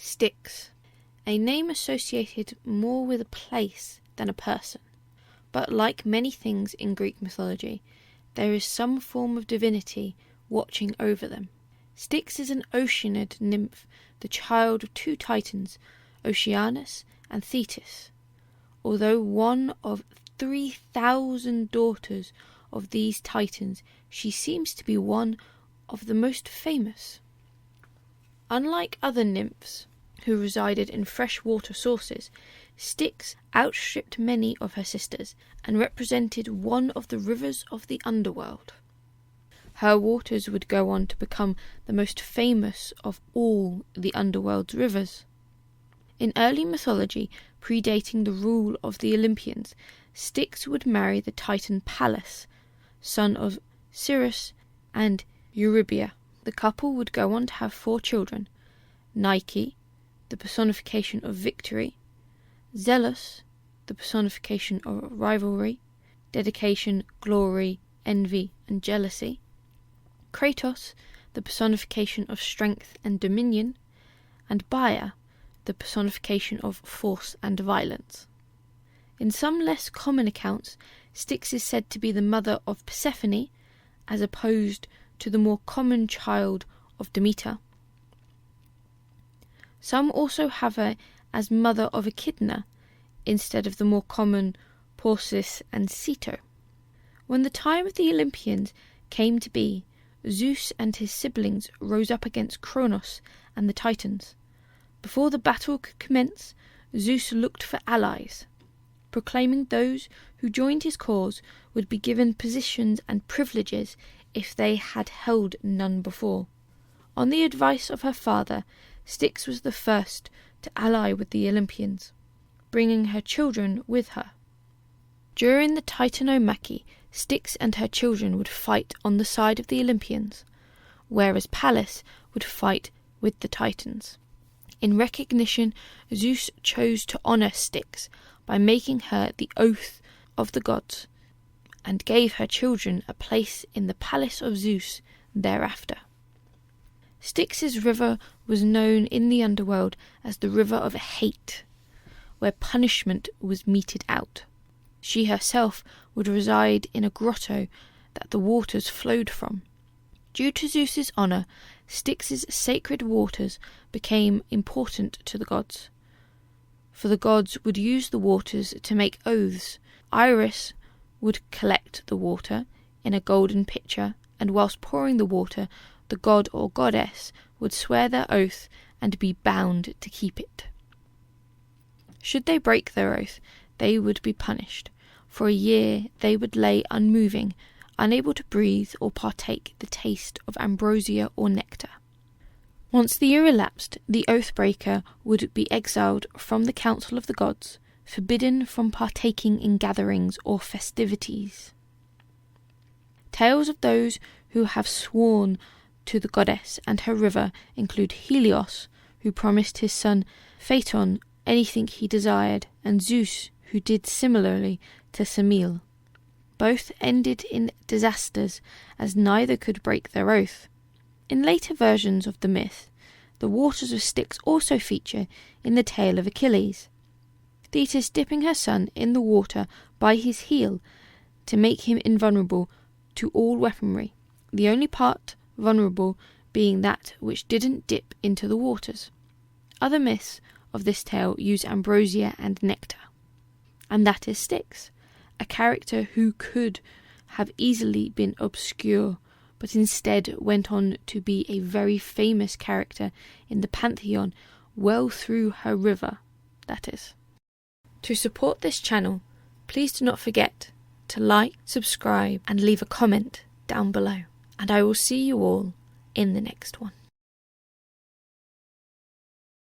Styx, a name associated more with a place than a person. But like many things in Greek mythology, there is some form of divinity watching over them. Styx is an Oceanid nymph, the child of two titans, Oceanus and Thetis. Although one of 3,000 daughters of these titans, she seems to be one of the most famous. Unlike other nymphs who resided in freshwater sources, Styx outstripped many of her sisters and represented one of the rivers of the underworld. Her waters would go on to become the most famous of all the underworld's rivers. In early mythology, predating the rule of the Olympians, Styx would marry the titan Pallas, son of Cirrus and Eurybia. The couple would go on to have 4 children: Nike, the personification of victory; Zealous, the personification of rivalry, dedication, glory, envy, and jealousy; Kratos, the personification of strength and dominion; and Baia, the personification of force and violence. In some less common accounts, Styx is said to be the mother of Persephone, as opposed to the more common child of Demeter. Some also have her as mother of Echidna, instead of the more common Phorcys and Ceto. When the time of the Olympians came to be, Zeus and his siblings rose up against Kronos and the Titans. Before the battle could commence, Zeus looked for allies, proclaiming those who joined his cause would be given positions and privileges if they had held none before. On the advice of her father, Styx was the first to ally with the Olympians, bringing her children with her. During the Titanomachy, Styx and her children would fight on the side of the Olympians, whereas Pallas would fight with the Titans. In recognition, Zeus chose to honour Styx by making her the oath of the gods, and gave her children a place in the palace of Zeus thereafter. Styx's river was known in the underworld as the River of Hate, where punishment was meted out. She herself would reside in a grotto that the waters flowed from. Due to Zeus's honour, Styx's sacred waters became important to the gods, for the gods would use the waters to make oaths. Iris would collect the water in a golden pitcher, and whilst pouring the water, the god or goddess would swear their oath and be bound to keep it. Should they break their oath, they would be punished. For a year they would lay unmoving, unable to breathe or partake the taste of ambrosia or nectar. Once the year elapsed, the oath-breaker would be exiled from the council of the gods, forbidden from partaking in gatherings or festivities. Tales of those who have sworn to the goddess and her river include Helios, who promised his son Phaeton anything he desired, and Zeus, who did similarly to Semele. Both ended in disasters, as neither could break their oath. In later versions of the myth, the waters of Styx also feature in the tale of Achilles, Thetis dipping her son in the water by his heel to make him invulnerable to all weaponry, the only part vulnerable being that which didn't dip into the waters. Other myths of this tale use ambrosia and nectar, and that is Styx, a character who could have easily been obscure, but instead went on to be a very famous character in the Pantheon well through her river, that is. To support this channel, please do not forget to like, subscribe, and leave a comment down below. And I will see you all in the next one.